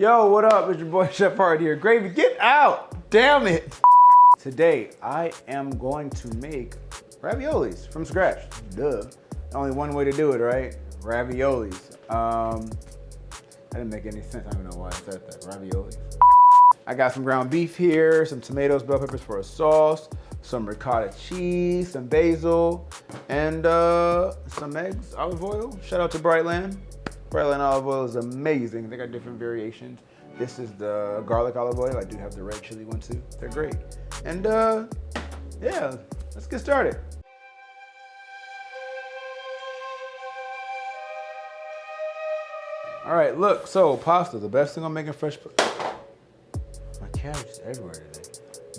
Yo, what up? It's your boy Chef Hard here. Gravy, get out! Damn it! Today, I am going to make raviolis from scratch. Duh. Only one way to do it, right? Raviolis. That didn't make any sense. I don't know why I said that. Raviolis. I got some ground beef here, some tomatoes, bell peppers for a sauce, some ricotta cheese, some basil, and some eggs, olive oil. Shout out to Brightland. Brightland olive oil is amazing. They got different variations. This is the garlic olive oil. I do have the red chili one too. They're great. And yeah, let's get started. All right, look, so pasta, the best thing I'm making fresh, my cabbage is everywhere today.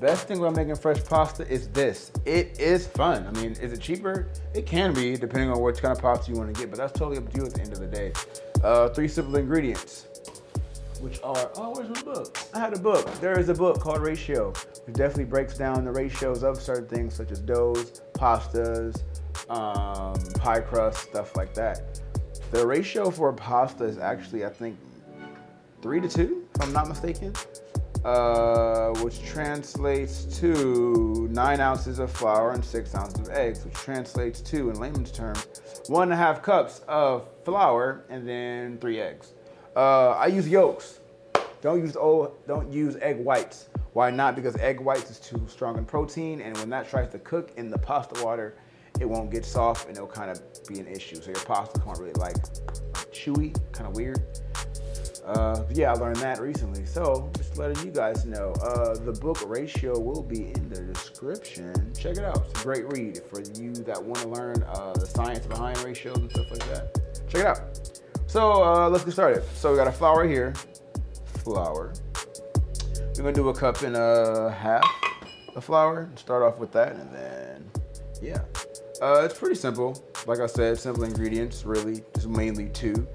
Best thing about making fresh pasta is this. It is fun. I mean, is it cheaper? It can be, depending on what kind of pasta you want to get, but that's totally up to you at the end of the day. 3 simple ingredients, which are, oh, where's my book? I had a book. There is a book called Ratio, which definitely breaks down the ratios of certain things such as doughs, pastas, pie crust, stuff like that. The ratio for pasta is actually, I think, 3-2, if I'm not mistaken. Which translates to 9 ounces of flour and 6 ounces of eggs, which translates to, in layman's terms, 1.5 cups of flour and then 3 eggs. I use yolks. Don't use egg whites. Why not? Because egg whites is too strong in protein, and when that tries to cook in the pasta water, it won't get soft and it'll kind of be an issue. So your pasta can't really like chewy, kind of weird. Yeah, I learned that recently. So just letting you guys know, the book Ratio will be in the description. Check it out. It's a great read for you that want to learn the science behind ratios and stuff like that. Check it out. So let's get started. So we got a flour here. Flour. We're gonna do a cup and a half of flour. Start off with that, and then yeah. It's pretty simple. Like I said, simple ingredients, really. Just mainly 2.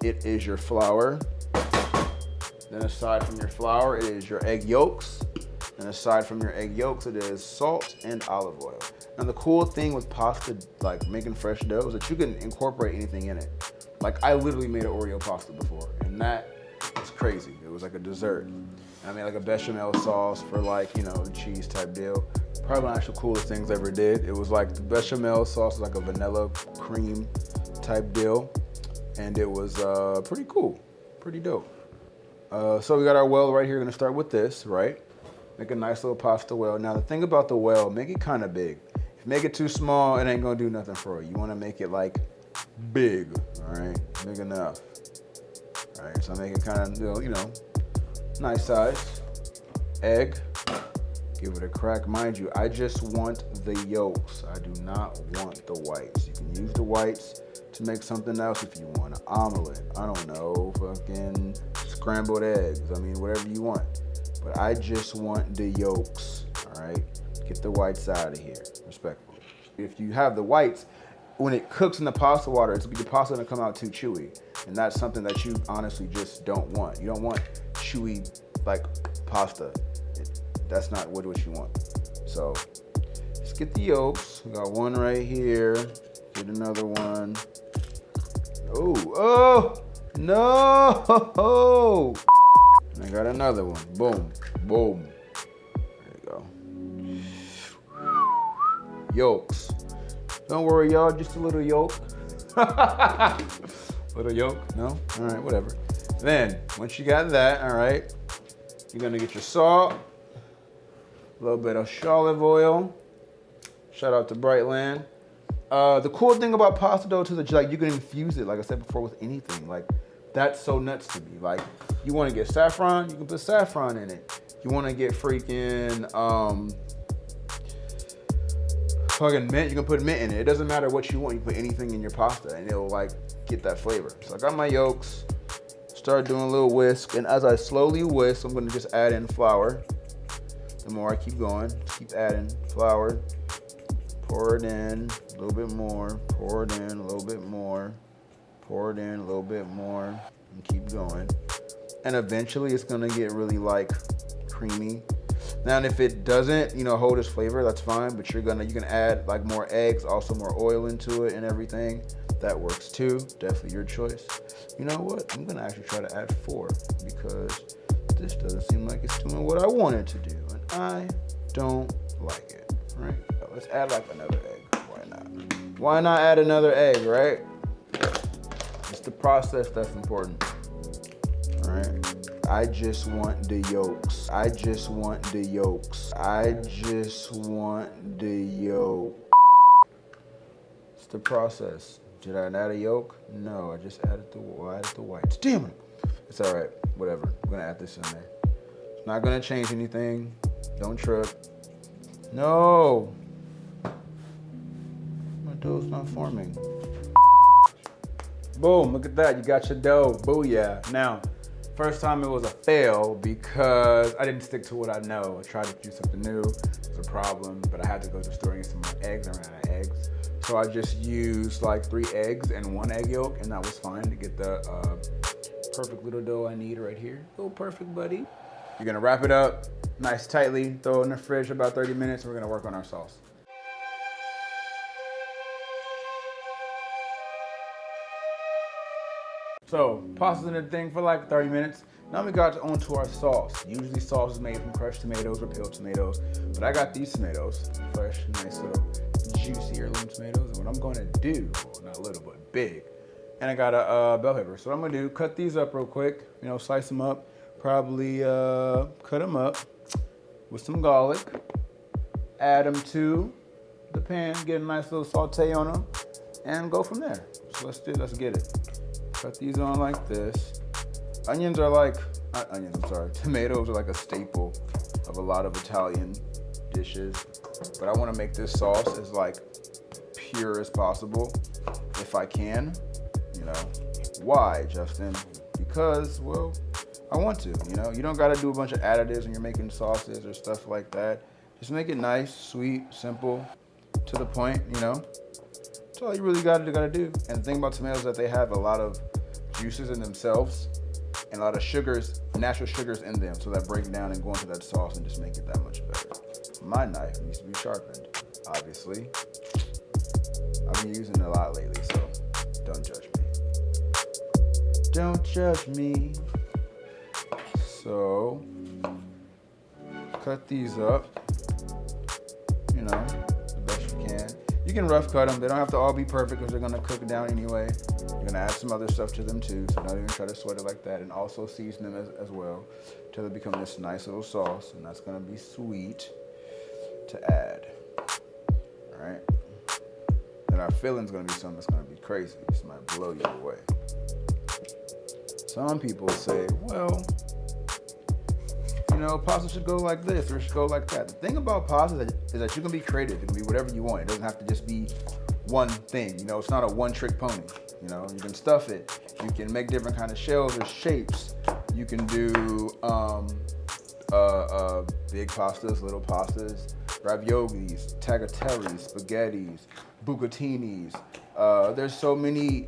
It is your flour. Then aside from your flour, it is your egg yolks. And aside from your egg yolks, it is salt and olive oil. Now the cool thing with pasta, like making fresh dough, is that you can incorporate anything in it. Like I literally made an Oreo pasta before, and that was crazy. It was like a dessert. I made like a bechamel sauce for like, you know, the cheese type deal. Probably one of the actual coolest things I ever did. It was like the bechamel sauce, like a vanilla cream type deal. And it was pretty cool, pretty dope. So we got our well right here. We're gonna start with this, right? Make a nice little pasta well. Now the thing about the well, make it kind of big. If you make it too small, it ain't gonna do nothing for you. You wanna make it like big, all right? Big enough. All right, so make it kind of, you know, nice size. Egg. Give it a crack. Mind you, I just want the yolks. I do not want the whites. You can use the whites to make something else if you want. An omelet. I don't know. Fucking scrambled eggs. I mean, whatever you want. But I just want the yolks. All right? Get the whites out of here. Respectfully. If you have the whites, when it cooks in the pasta water, the pasta gonna come out too chewy. And that's something that you honestly just don't want. You don't want chewy, like, pasta. That's not what you want. So let's get the yolks. We got one right here. Get another one. Oh, no. And I got another one. Boom, boom. There you go. Yolks. Don't worry, y'all. Just a little yolk. Little yolk? No? All right, whatever. Then once you got that, all right, you're gonna get your salt. A little bit of olive oil. Shout out to Brightland. The cool thing about pasta dough too is that like you can infuse it, like I said before, with anything. Like that's so nuts to me. Like you want to get saffron, you can put saffron in it. You want to get freaking fucking mint, you can put mint in it. It doesn't matter what you want. You put anything in your pasta and it'll like get that flavor. So I got my yolks. Start doing a little whisk, and as I slowly whisk, I'm gonna just add in flour. The more I keep going, keep adding flour, pour it in, a little bit more, pour it in, a little bit more, pour it in, a little bit more, and keep going. And eventually it's gonna get really like creamy. Now, if it doesn't, you know, hold its flavor, that's fine, but you can add like more eggs, also more oil into it and everything. That works too, definitely your choice. You know what? I'm gonna actually try to add 4 because this doesn't seem like it's doing what I want it to do, and I don't like it, right? So let's add like another egg. Why not? Why not add another egg, right? It's the process that's important, all right? I just want the yolks. I just want the yolks. I just want the yolk. It's the process. Did I add a yolk? No, I just added the whites. Damn it. It's all right. Whatever. I'm gonna add this in there. It's not gonna change anything. Don't trip. No. My dough's not forming. Boom. Look at that. You got your dough. Booyah. Now, first time it was a fail because I didn't stick to what I know. I tried to do something new. It was a problem, but I had to go to the store and get some more eggs. I ran out of eggs. So I just used like 3 eggs and 1 egg yolk, and that was fine to get the perfect little dough I need right here. Oh, perfect, buddy. You're gonna wrap it up nice tightly, throw it in the fridge for about 30 minutes, and we're gonna work on our sauce. So, pasta's in the thing for like 30 minutes. Now we got onto our sauce. Usually sauce is made from crushed tomatoes or peeled tomatoes, but I got these tomatoes, fresh, nice little juicy heirloom tomatoes. And what I'm gonna do, well, not little, but big, and I got a bell pepper. So what I'm gonna do, cut these up real quick, you know, slice them up, probably cut them up with some garlic, add them to the pan, get a nice little saute on them, and go from there. So let's get it. Cut these on like this. Onions are like, not onions, I'm sorry. Tomatoes are like a staple of a lot of Italian dishes. But I want to make this sauce as like pure as possible, if I can. You know, why, Justin? Because, well, I want to, you know. You don't got to do a bunch of additives when you're making sauces or stuff like that. Just make it nice, sweet, simple, to the point, you know. That's all you really gotta do. And the thing about tomatoes is that they have a lot of juices in themselves and a lot of sugars, natural sugars in them, so that break down and go into that sauce and just make it that much better. My knife needs to be sharpened, obviously. I've been using it a lot lately, so don't judge me. Don't judge me. So, cut these up, you know, the best you can. You can rough cut them. They don't have to all be perfect because they're gonna cook down anyway. You're gonna add some other stuff to them too, so don't even try to sweat it like that. And also season them as well till they become this nice little sauce, and that's gonna be sweet to add. All right. And our filling's gonna be something that's gonna be crazy. This might blow you away. Some people say, well, you know, pasta should go like this or it should go like that. The thing about pasta is that you can be creative. It can be whatever you want. It doesn't have to just be one thing. You know, it's not a one-trick pony. You know, you can stuff it. You can make different kind of shells or shapes. You can do big pastas, little pastas, raviolis, tagliatelles, spaghettis, bucatinis. There's so many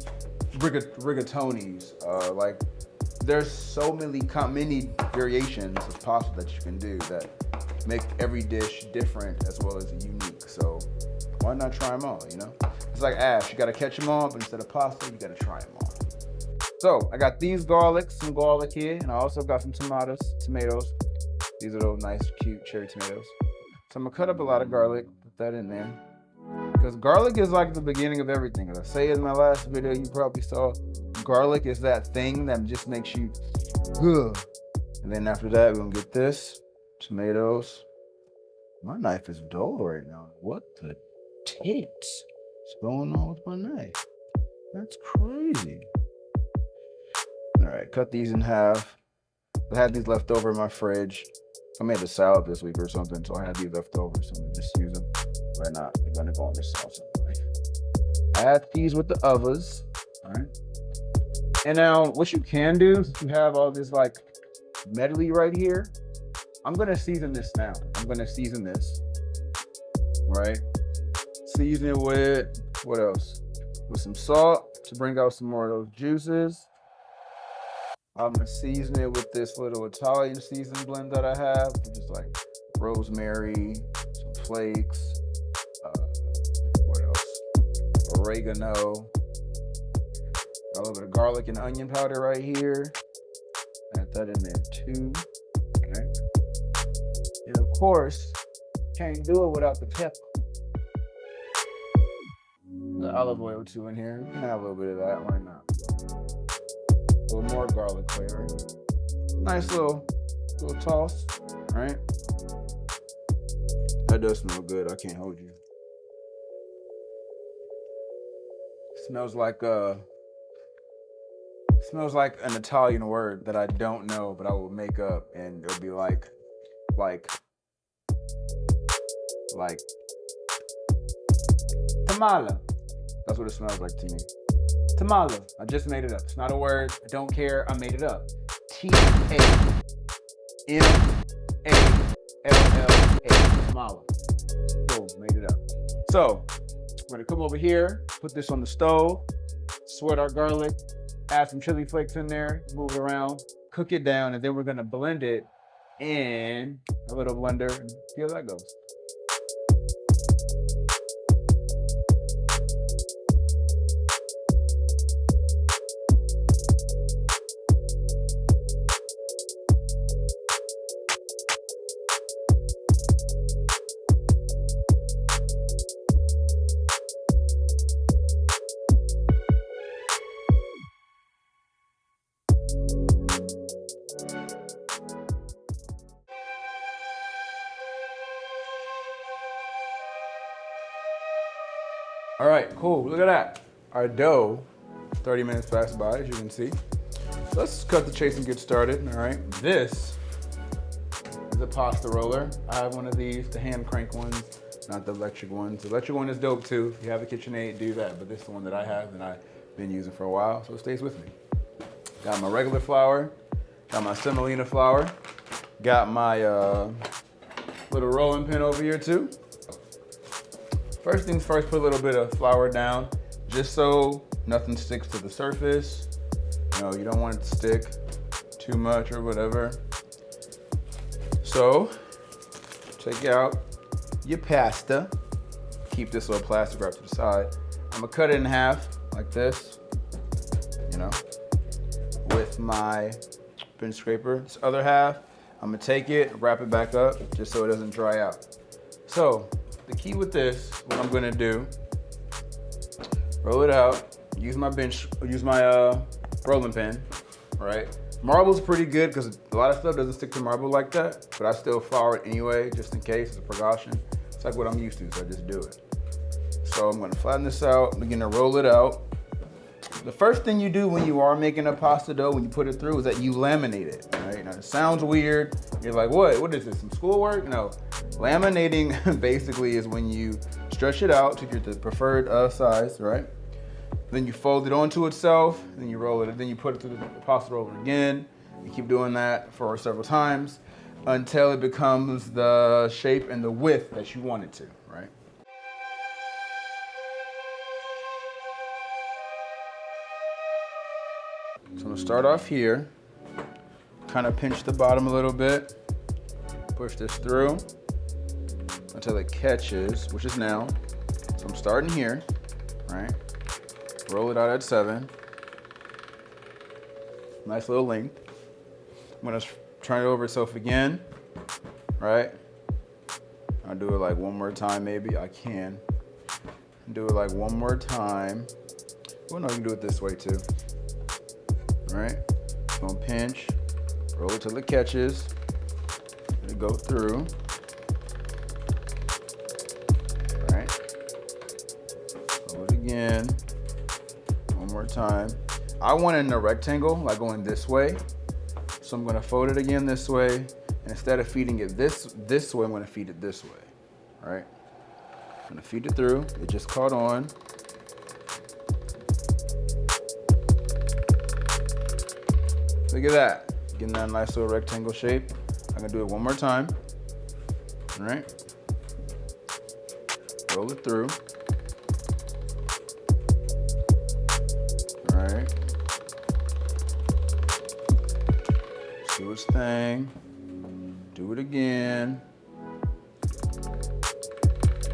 rigatonis. Like, there's so many variations of pasta that you can do that make every dish different as well as unique. So why not try them all, you know? It's like Ash, you gotta catch them all, but instead of pasta, you gotta try them all. So I got these some garlic here, and I also got some tomatoes. These are those nice, cute cherry tomatoes. So I'm gonna cut up a lot of garlic, put that in there. Because garlic is like the beginning of everything. As I say in my last video, you probably saw, garlic is that thing that just makes you, ugh. And then after that, we're gonna get this, tomatoes. My knife is dull right now. What the tits is going on with my knife? That's crazy. All right, cut these in half. I had these left over in my fridge. I made a salad this week or something, so I had these left over, so I'm gonna just use them. Why not? They're gonna go on this sauce anyway. Add these with the others, all right? And now what you can do, since you have all this like medley right here, I'm gonna season this now. I'm gonna season this, right? Season it with, what else? With some salt to bring out some more of those juices. I'm gonna season it with this little Italian seasoning blend that I have, which is like rosemary, some flakes, what else? Oregano, Got a little bit of garlic and onion powder right here. Add that in there too. Okay. And of course, can't do it without the pepper. The olive oil too in here. You can have a little bit of that. Why not? A little more garlic flavor. Nice little toss, right? That does smell good. I can't hold you. Smells like an Italian word that I don't know, but I will make up, and it'll be like tamale. That's what it smells like to me. Tamale. I just made it up. It's not a word. I don't care. I made it up. Tamalla. Tamale. Boom. Made it up. So we're gonna come over here, put this on the stove, sweat our garlic, add some chili flakes in there, move it around, cook it down, and then we're gonna blend it in a little blender and see how that goes. All right, cool, look at that. Our dough, 30 minutes passed by, as you can see. Let's cut the chase and get started, all right? This is a pasta roller. I have one of these, the hand crank ones, not the electric ones. The electric one is dope too. If you have a KitchenAid, do that, but this is the one that I have and I've been using for a while, so it stays with me. Got my regular flour, got my semolina flour, got my little rolling pin over here too. First things first, put a little bit of flour down just so nothing sticks to the surface. You know, you don't want it to stick too much or whatever. So, take out your pasta. Keep this little plastic wrap to the side. I'm gonna cut it in half like this, you know, with my bench scraper. This other half, I'm gonna take it, wrap it back up just so it doesn't dry out. So, the key with this, what I'm gonna do, roll it out, use my rolling pin, right? Marble's pretty good because a lot of stuff doesn't stick to marble like that, but I still flour it anyway, just in case, as a precaution. It's like what I'm used to, so I just do it. So I'm gonna flatten this out, begin to roll it out. The first thing you do when you are making a pasta dough, when you put it through, is that you laminate it, right? Now it sounds weird. You're like, what is this, some schoolwork? No. Laminating basically is when you stretch it out to get the preferred size, right? Then you fold it onto itself, then you roll it, and then you put it through the pasta roller again. You keep doing that for several times until it becomes the shape and the width that you want it to, right? So I'm gonna start off here, kind of pinch the bottom a little bit, push this through until it catches, which is now. So I'm starting here, right? Roll it out at 7. Nice little length. I'm gonna turn it over itself again, right? I'll do it like one more time, maybe. I can. Do it like one more time. Well, no, you can do it this way too. All right? Gonna pinch, roll it till it catches. Let it go through. All right? Roll it again. One more time. I want it in a rectangle, like going this way. So I'm gonna fold it again this way. And instead of feeding it this way, I'm gonna feed it this way. All right? I'm gonna feed it through. It just caught on. Look at that. Getting that nice little rectangle shape. I'm gonna do it one more time. All right? Roll it through. All right. Do its thing. Do it again.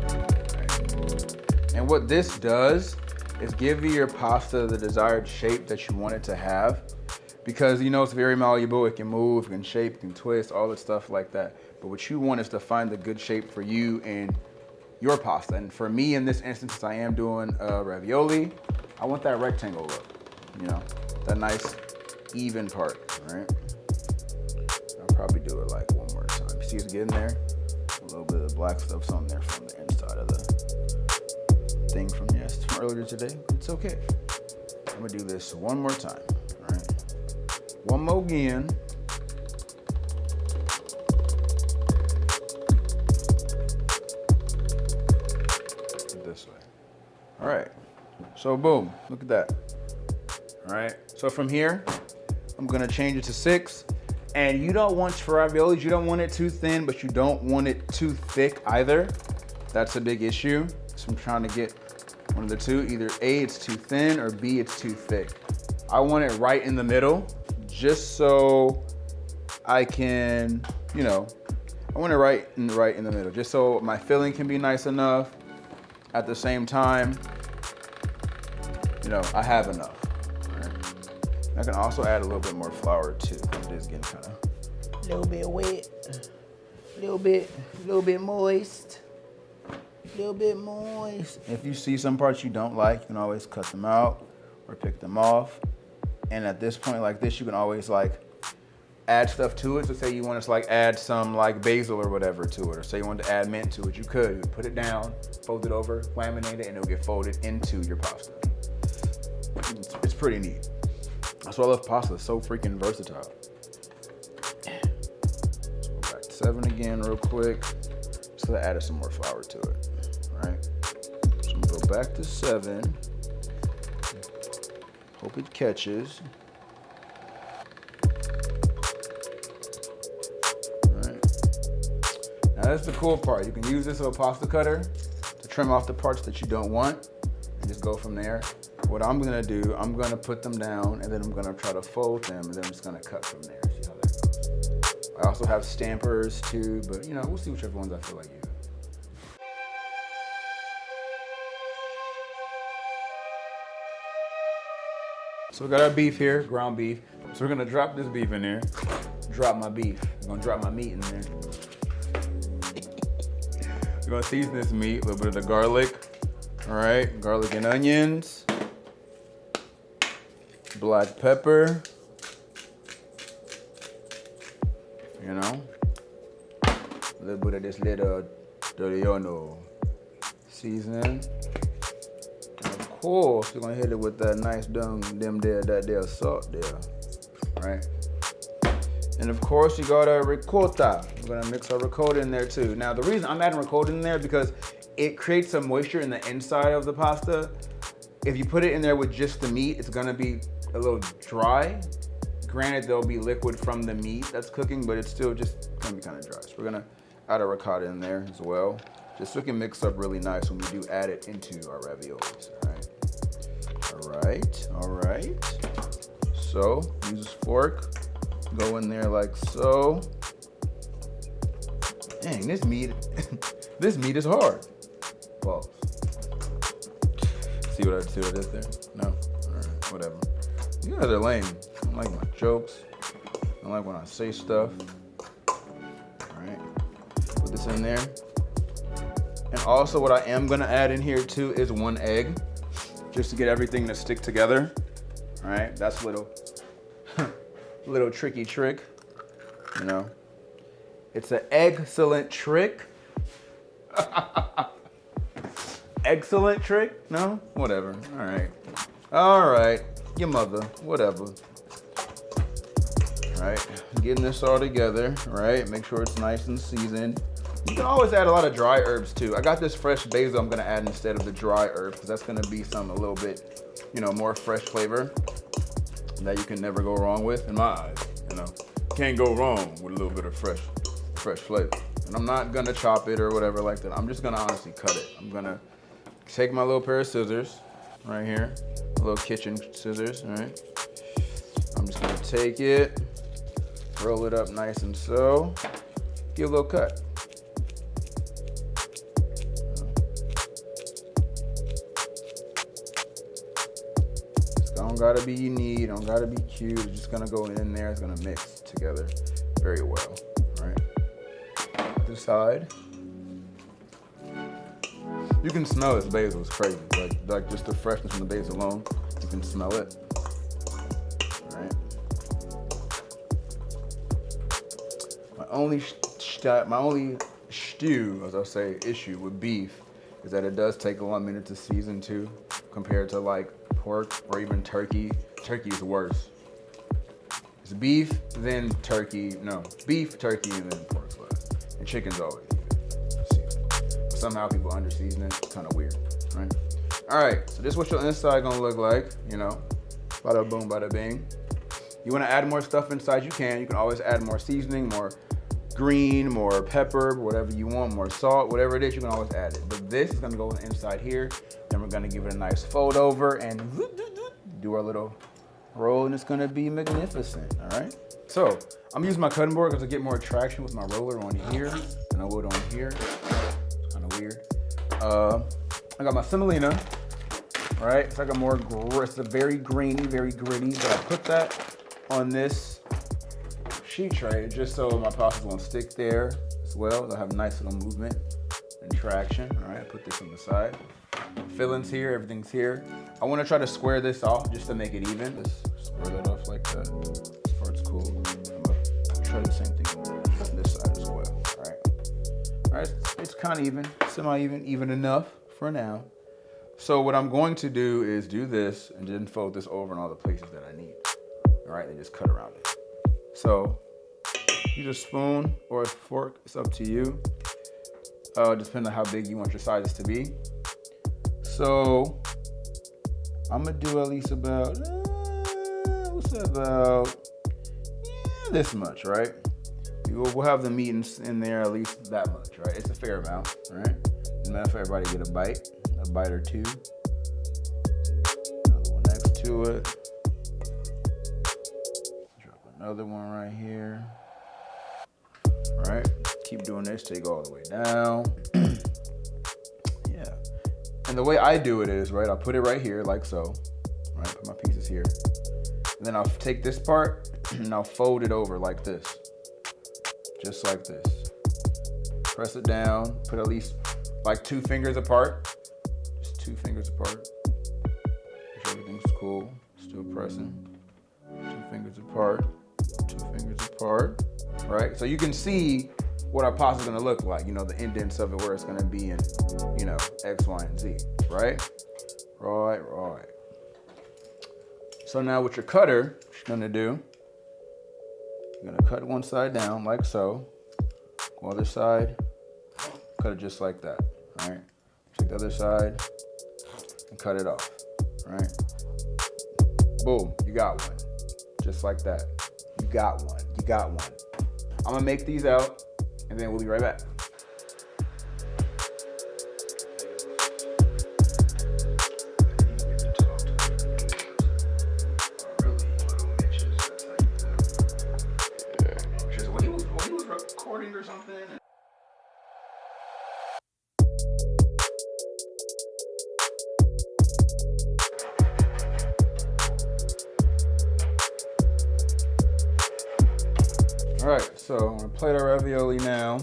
All right. And what this does is give your pasta the desired shape that you want it to have. Because you know it's very malleable, it can move, it can shape, it can twist, all the stuff like that. But what you want is to find the good shape for you and your pasta. And for me in this instance, since I am doing ravioli, I want that rectangle look, you know, that nice even part, right? I'll probably do it like one more time. You see it's getting there? A little bit of the black stuff's on there from the inside of the thing from earlier today. It's okay. I'm gonna do this one more time, all right? One more again. This way. All right, so boom, look at that. All right, so from here, I'm gonna change it to 6. And you don't want, for raviolis, you don't want it too thin, but you don't want it too thick either. That's a big issue. So I'm trying to get one of the two, either A, it's too thin, or B, it's too thick. I want it right in the middle, just so I can, you know, I want it right in the middle, just so my filling can be nice enough. At the same time, you know, I have enough. I can also add a little bit more flour too. It is getting kind of a little bit wet, a little bit moist, a little bit moist. If you see some parts you don't like, you can always cut them out or pick them off. And at this point like this, you can always like add stuff to it. So say you want to like add some like basil or whatever to it, or say you want to add mint to it, you could. You would put it down, fold it over, laminate it, and it'll get folded into your pasta. It's pretty neat. That's why I love pasta. It's so freaking versatile. So go back to 7 again real quick. So I added some more flour to it. All right. So I'm gonna go back to 7. Hope it catches. All right. Now that's the cool part. You can use this with a pasta cutter to trim off the parts that you don't want and just go from there. What I'm gonna do, I'm gonna put them down and then I'm gonna try to fold them and then I'm just gonna cut from there. See how that goes. I also have stampers too, but you know, we'll see whichever ones I feel like using. So we got our beef here, ground beef. So we're gonna drop this beef in there. Drop my beef. I'm gonna drop my meat in there. We're gonna season this meat, a little bit of the garlic. All right, garlic and onions. Black pepper, you know, a little bit of this little Ravioli seasoning. And of course, we're gonna hit it with that nice that there salt there, right? And of course, you got our ricotta. We're gonna mix our ricotta in there too. Now, the reason I'm adding ricotta in there because it creates some moisture in the inside of the pasta. If you put it in there with just the meat, it's gonna be a little dry. Granted, there'll be liquid from the meat that's cooking, but it's still just gonna be kind of dry. So we're gonna add a ricotta in there as well, just so it can mix up really nice when we do add it into our raviolis, all right. So, use a fork, go in there like so. Dang, this meat, this meat is hard. Pause. See what I did there? No? All right, whatever. You guys are lame. I don't like my jokes. I don't like when I say stuff. All right, put this in there. And also what I am gonna add in here too is 1 egg, just to get everything to stick together. All right, that's a little tricky trick, you know. It's an excellent trick. Excellent trick? No? Whatever. All right. Your mother. Whatever. All right. Getting this all together. Right. Make sure it's nice and seasoned. You can always add a lot of dry herbs too. I got this fresh basil I'm gonna add instead of the dry herbs because that's gonna be some a little bit, you know, more fresh flavor that you can never go wrong with in my eyes. You know, can't go wrong with a little bit of fresh flavor. And I'm not gonna chop it or whatever like that. I'm just gonna honestly cut it. I'm gonna take my little pair of scissors right here, a little kitchen scissors, all right? I'm just gonna take it, roll it up nice and so, give a little cut. Don't gotta be unique, don't gotta be cute. It's just gonna go in there. It's gonna mix together very well, right? To the side. You can smell this basil, it's crazy. Like just the freshness from the basil alone, you can smell it, right? My only stew, as I'll say, issue with beef is that it does take a 1 minute to season too, compared to like pork or even turkey. Turkey is worse. It's beef, then turkey. No, beef, turkey, and then pork's last. And chicken's always seasoned. But somehow people under season it. It's kind of weird, right? All right, so this is what your inside gonna look like. You know, bada boom, bada bing. You wanna add more stuff inside, you can. You can always add more seasoning, more green, more pepper, whatever you want, more salt, whatever it is, you can always add it. But this is gonna go inside here. Then we're gonna give it a nice fold over and do our little roll, and it's gonna be magnificent, all right? So I'm using my cutting board because I get more traction with my roller on here than I would on here. It's kind of weird. I got my semolina, right? It's like it's a very grainy, very gritty, but I put that on this sheet tray just so my pasta won't stick there as well. It'll have a nice little movement and traction. All right, I put this on the side. Fillings here, everything's here. I want to try to square this off just to make it even. Just square that off like that. This part's cool. I'm gonna try the same thing on this side as well. All right, it's kind of even, semi-even, even enough for now. So what I'm going to do is do this and then fold this over in all the places that I need. All right, and just cut around it. So use a spoon or a fork, it's up to you. Depending on how big you want your sizes to be. So I'm gonna do at least about, this much, right? We'll have the meat in there at least that much, right? It's a fair amount, right? Enough for everybody to get a bite or two. Another one next to it. Drop another one right here. All right, keep doing this till you go all the way down. Yeah, and the way I do it is, right, I'll put it right here like so, right, put my pieces here. And then I'll take this part and I'll fold it over like this, just like this. Press it down, put at least like 2 fingers apart, just 2 fingers apart. Make sure everything's cool, still pressing. 2 fingers apart, 2 fingers apart. Right, so you can see what our pasta is gonna look like, you know, the indents of it, where it's gonna be in, you know, X, Y, and Z, right? Right. So now with your cutter, what you're gonna do, you're gonna cut one side down like so, go other side, cut it just like that, right? Take the other side and cut it off, right? Boom, you got one, just like that. You got one. I'm gonna make these out, and then we'll be right back. Just when he was recording or something. All right, so I'm gonna plate our ravioli now.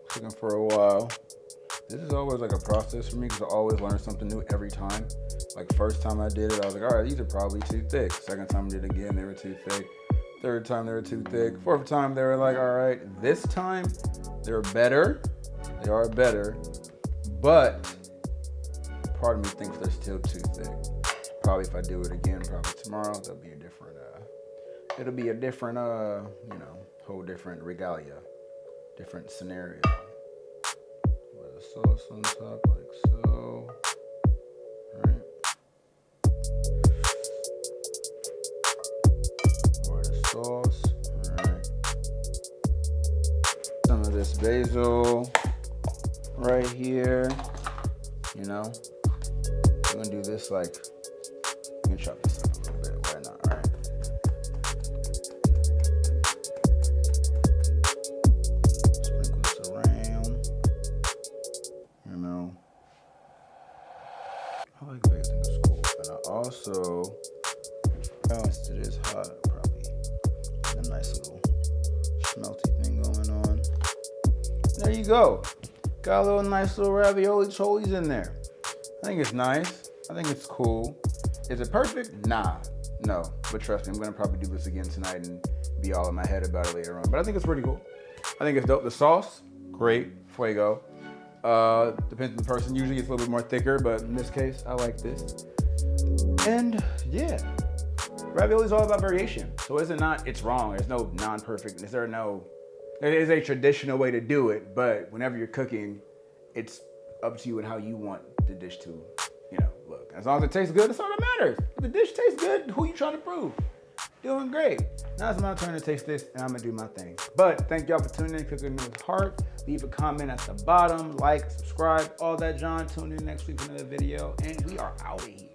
Cooking for a while. This is always like a process for me because I always learn something new every time. Like first time I did it, I was like, all right, these are probably too thick. Second time I did it again, they were too thick. Third time they were too thick. Fourth time they were like, all right, this time they're better. They are better, but part of me thinks they're still too thick. Probably if I do it again, probably tomorrow, there'll be a different, it'll be a different, you know, whole different regalia, different scenario. With the sauce on top like so, right? Pour the sauce, right? Some of this basil right here, you know? I'm gonna do this like, you can chop this up a little bit, why not, right? I like basil, it's cool. And I also Oh, it is hot, probably a nice little smelty thing going on. There you go. Got a little nice little ravioli cholies in there. I think it's nice. I think it's cool. Is it perfect? Nah, no. But trust me, I'm gonna probably do this again tonight and be all in my head about it later on. But I think it's pretty cool. I think it's dope. The sauce, great, fuego. Depends on the person. Usually it's a little bit more thicker, but in this case, I like this. And yeah, ravioli is all about variation. So it's wrong. There's no non-perfect. There is a traditional way to do it, but whenever you're cooking, it's up to you and how you want the dish to, look. As long as it tastes good, that's all that matters. If the dish tastes good, who you trying to prove? Doing great. Now it's my turn to taste this, and I'm gonna do my thing. But thank y'all for tuning in, cooking with heart. Leave a comment at the bottom, like, subscribe, all that John. Tune in next week for another video, and we are out of here.